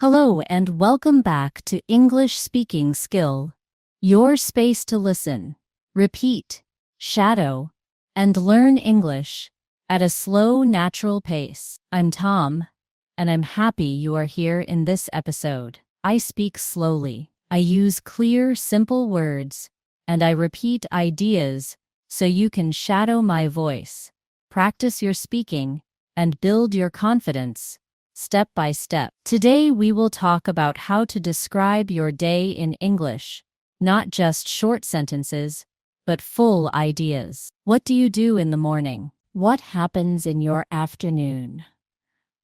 Hello and welcome back to English Speaking Skill, your space to listen, repeat, shadow, and learn English at a slow, natural pace. I'm Tom, and I'm happy you are here in this episode. I speak slowly. I use clear, simple words, and I repeat ideas so you can shadow my voice, practice your speaking, and build your confidence step by step. Today we will talk about how to describe your day in English, not just short sentences, but full ideas. What do you do in the morning? What happens in your afternoon?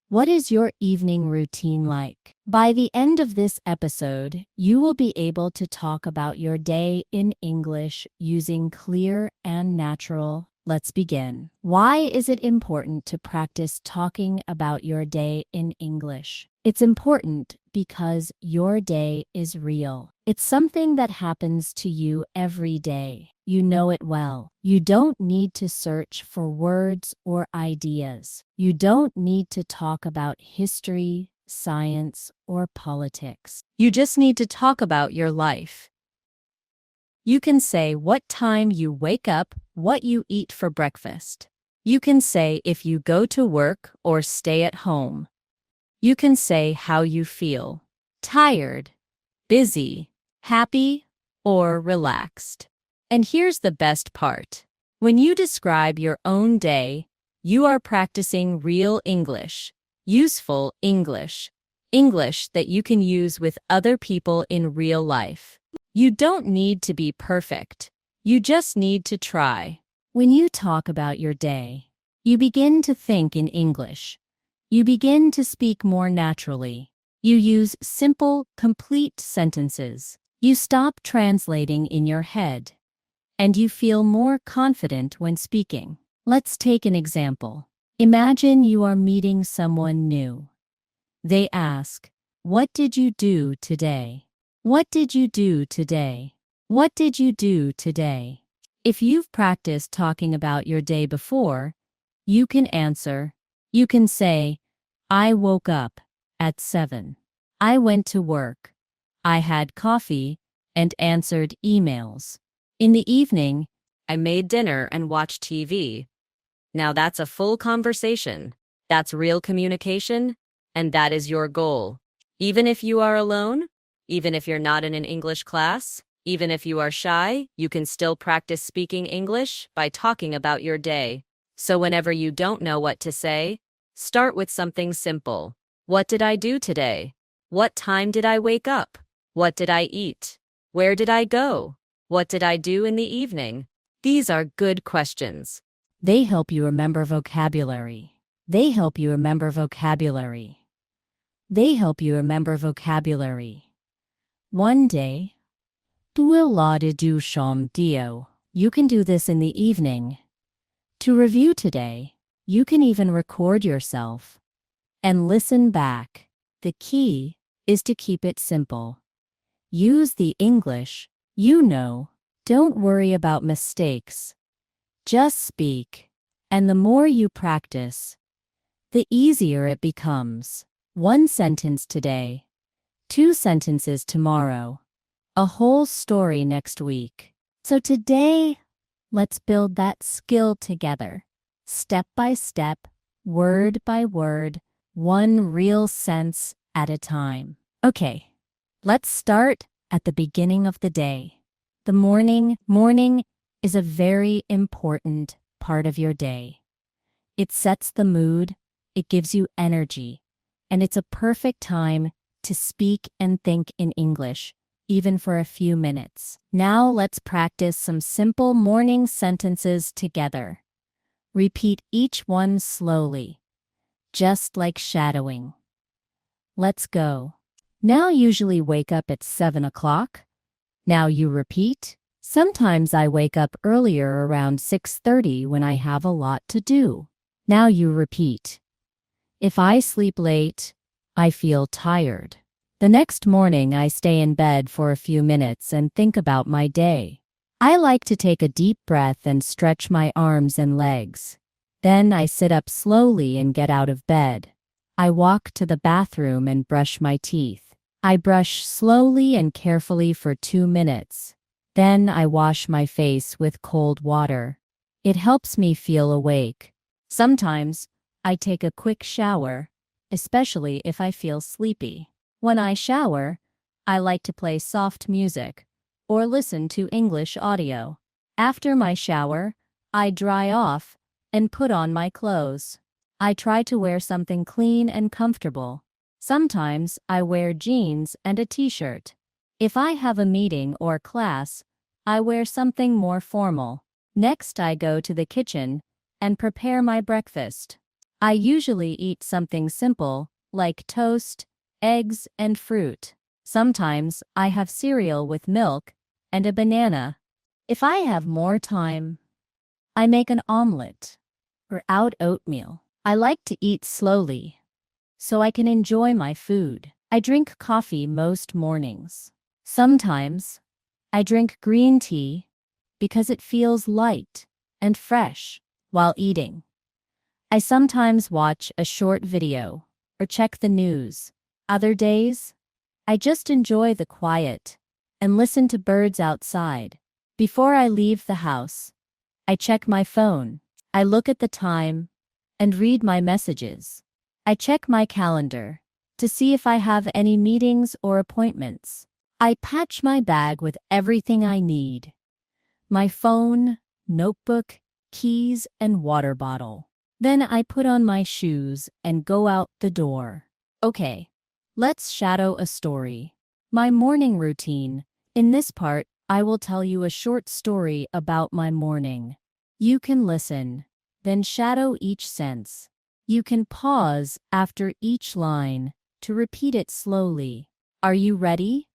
What is your evening routine like? By the end of this episode, you will be able to talk about your day in English using clear and natural. Let's begin. Why is it important to practice talking about your day in English? It's important because your day is real. It's something that happens to you every day. You know it well. You don't need to search for words or ideas. You don't need to talk about history, science, or politics. You just need to talk about your life. You can say what time you wake up, what you eat for breakfast. You can say if you go to work or stay at home. You can say how you feel: tired, busy, happy, or relaxed. And here's the best part. When you describe your own day, you are practicing real English, useful English, English that you can use with other people in real life. You don't need to be perfect. You just need to try. When you talk about your day, you begin to think in English. You begin to speak more naturally. You use simple, complete sentences. You stop translating in your head. And you feel more confident when speaking. Let's take an example. Imagine you are meeting someone new. They ask, "What did you do today?" What did you do today? What did you do today? If you've practiced talking about your day before, you can answer. You can say, "I woke up at 7. I went to work. I had coffee and answered emails. In the evening, I made dinner and watched TV." Now that's a full conversation. That's real communication, and that is your goal. Even if you are alone, even if you're not in an English class, even if you are shy, you can still practice speaking English by talking about your day. So whenever you don't know what to say, start with something simple. What did I do today? What time did I wake up? What did I eat? Where did I go? What did I do in the evening? These are good questions. They help you remember vocabulary. They help you remember vocabulary. They help you remember vocabulary. One day, due la de du shom dio. You can do this in the evening. To review today, you can even record yourself and listen back. The key is to keep it simple. Use the English you know. Don't worry about mistakes. Just speak. And the more you practice, the easier it becomes. One sentence today. 2 sentences tomorrow, a whole story next week. So today, let's build that skill together, step by step, word by word, one real sense at a time. Okay, let's start at the beginning of the day. The morning is a very important part of your day. It sets the mood, it gives you energy, and it's a perfect time to speak and think in English, even for a few minutes. Now let's practice some simple morning sentences together. Repeat each one slowly, just like shadowing. Let's go. Now usually wake up at 7 o'clock. Now you repeat. Sometimes I wake up earlier around 6:30 when I have a lot to do. Now you repeat. If I sleep late, I feel tired. The next morning I stay in bed for a few minutes and think about my day. I like to take a deep breath and stretch my arms and legs. Then I sit up slowly and get out of bed. I walk to the bathroom and brush my teeth. I brush slowly and carefully for 2 minutes. Then I wash my face with cold water. It helps me feel awake. Sometimes I take a quick shower, especially if I feel sleepy. When I shower, I like to play soft music or listen to English audio. After my shower, I dry off and put on my clothes. I try to wear something clean and comfortable. Sometimes I wear jeans and a t-shirt. If I have a meeting or class, I wear something more formal. Next, I go to the kitchen and prepare my breakfast. I usually eat something simple, like toast, eggs, and fruit. Sometimes I have cereal with milk and a banana. If I have more time, I make an omelet or oatmeal. I like to eat slowly so I can enjoy my food. I drink coffee most mornings. Sometimes I drink green tea because it feels light and fresh while eating. I sometimes watch a short video or check the news. Other days, I just enjoy the quiet and listen to birds outside. Before I leave the house, I check my phone. I look at the time and read my messages. I check my calendar to see if I have any meetings or appointments. I patch my bag with everything I need: my phone, notebook, keys, and water bottle. Then I put on my shoes and go out the door. Okay, let's shadow a story. My morning routine. In this part, I will tell you a short story about my morning. You can listen, then shadow each sense. You can pause after each line to repeat it slowly. Are you ready?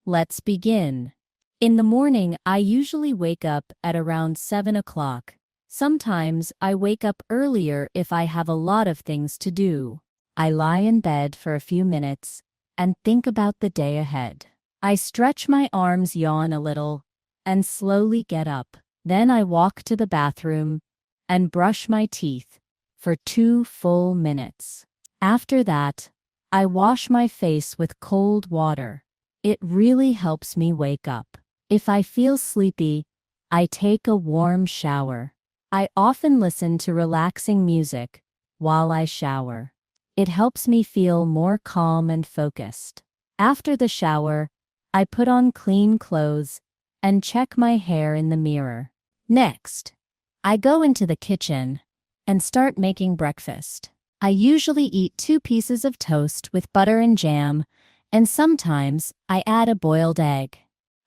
Let's begin. In the morning, I usually wake up at around 7 o'clock. Sometimes I wake up earlier if I have a lot of things to do. I lie in bed for a few minutes and think about the day ahead. I stretch my arms, yawn a little, and slowly get up. Then I walk to the bathroom and brush my teeth for 2 full minutes. After that, I wash my face with cold water. It really helps me wake up. If I feel sleepy, I take a warm shower. I often listen to relaxing music while I shower. It helps me feel more calm and focused. After the shower, I put on clean clothes and check my hair in the mirror. Next, I go into the kitchen and start making breakfast. I usually eat 2 pieces of toast with butter and jam, and sometimes I add a boiled egg.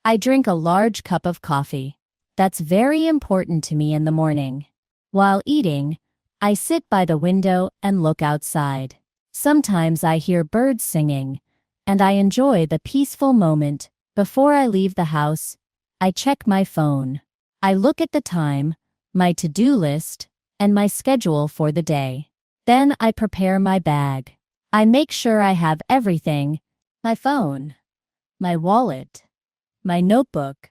I drink a large cup of coffee. That's very important to me in the morning. While eating, I sit by the window and look outside. Sometimes I hear birds singing, and I enjoy the peaceful moment. Before I leave the house, I check my phone. I look at the time, my to-do list, and my schedule for the day. Then I prepare my bag. I make sure I have everything: my phone, my wallet, my notebook,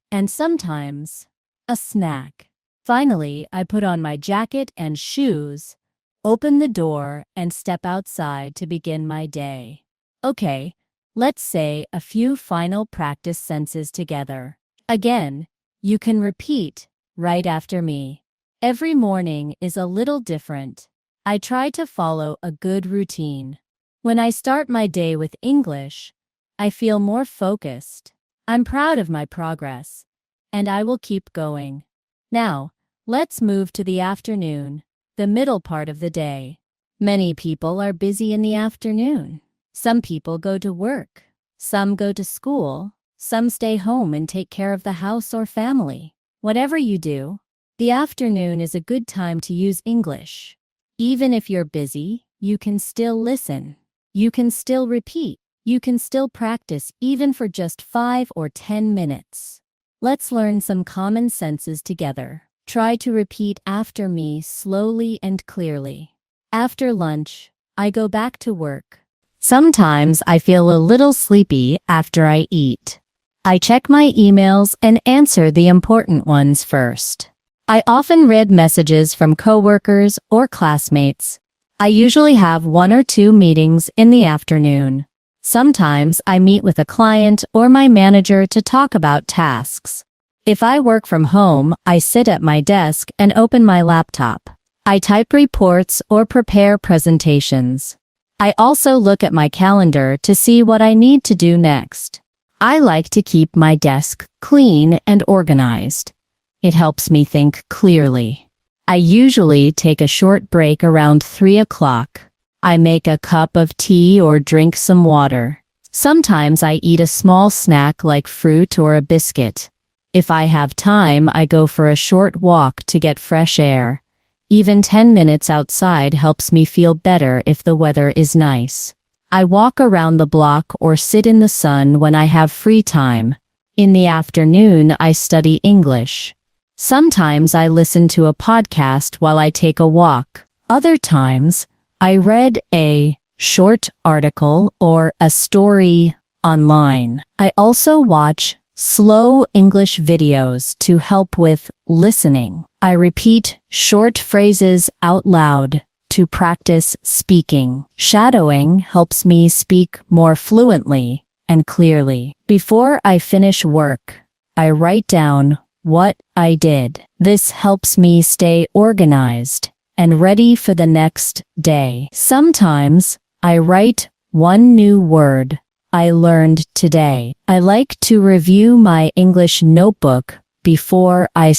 and sometimes a snack. Finally, I put on my jacket and shoes, open the door, and step outside to begin my day. Okay, let's say a few final practice sentences together. Again, you can repeat right after me. Every morning is a little different. I try to follow a good routine. When I start my day with English, I feel more focused. I'm proud of my progress, and I will keep going. Now, let's move to the afternoon, the middle part of the day. Many people are busy in the afternoon. Some people go to work. Some go to school. Some stay home and take care of the house or family. Whatever you do, the afternoon is a good time to use English. Even if you're busy, you can still listen. You can still repeat. You can still practice even for just 5 or 10 minutes. Let's learn some common sentences together. Try to repeat after me slowly and clearly. After lunch, I go back to work. Sometimes I feel a little sleepy after I eat. I check my emails and answer the important ones first. I often read messages from coworkers or classmates. I usually have 1 or 2 meetings in the afternoon. Sometimes I meet with a client or my manager to talk about tasks. If I work from home, I sit at my desk and open my laptop. I type reports or prepare presentations. I also look at my calendar to see what I need to do next. I like to keep my desk clean and organized. It helps me think clearly. I usually take a short break around 3 o'clock. I make a cup of tea or drink some water. Sometimes I eat a small snack like fruit or a biscuit. If I have time, I go for a short walk to get fresh air. Even 10 minutes outside helps me feel better if the weather is nice. I walk around the block or sit in the sun when I have free time. In the afternoon, I study English. Sometimes I listen to a podcast while I take a walk. Other times, I read a short article or a story online. I also watch slow English videos to help with listening. I repeat short phrases out loud to practice speaking. Shadowing helps me speak more fluently and clearly. Before I finish work, I write down what I did. This helps me stay organized and ready for the next day. Sometimes I write one new word I learned today. I like to review my English notebook before I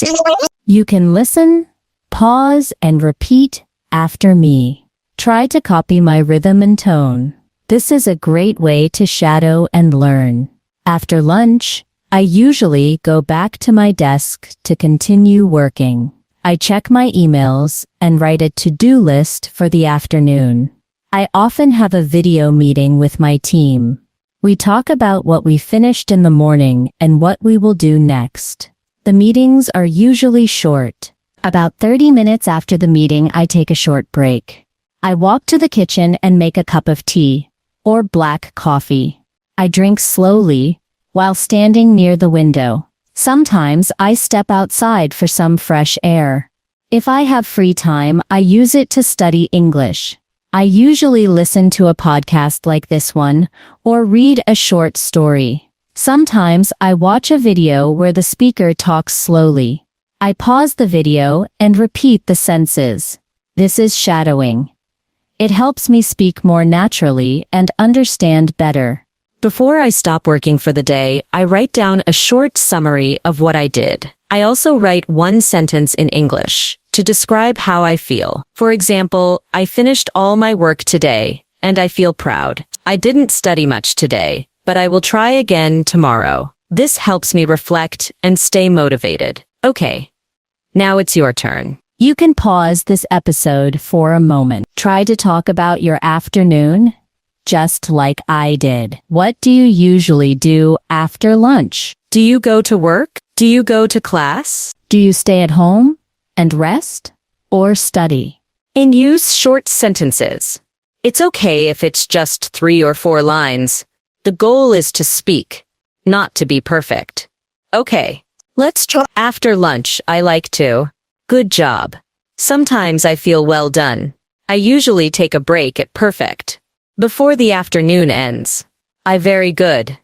You can listen, pause, and repeat after me. Try to copy my rhythm and tone. This is a great way to shadow and learn. After lunch, I usually go back to my desk to continue working. I check my emails and write a to-do list for the afternoon. I often have a video meeting with my team. We talk about what we finished in the morning and what we will do next. The meetings are usually short. About 30 minutes after the meeting, I take a short break. I walk to the kitchen and make a cup of tea or black coffee. I drink slowly while standing near the window. Sometimes I step outside for some fresh air. If I have free time, I use it to study English. I usually listen to a podcast like this one or read a short story. Sometimes I watch a video where the speaker talks slowly. I pause the video and repeat the sentences. This is shadowing. It helps me speak more naturally and understand better. Before I stop working for the day, I write down a short summary of what I did. I also write one sentence in English to describe how I feel. For example, I finished all my work today, and I feel proud. I didn't study much today, but I will try again tomorrow. This helps me reflect and stay motivated. Okay, now it's your turn. You can pause this episode for a moment. Try to talk about your afternoon, just like I did. What do you usually do after lunch? Do you go to work? Do you go to class? Do you stay at home and rest or study? And use short sentences. It's okay if it's just 3 or 4 lines. The goal is to speak, not to be perfect. Okay, let's try. After lunch, I like to. Good job. Sometimes I feel well done. I usually take a break at perfect. Before the afternoon ends. I very good.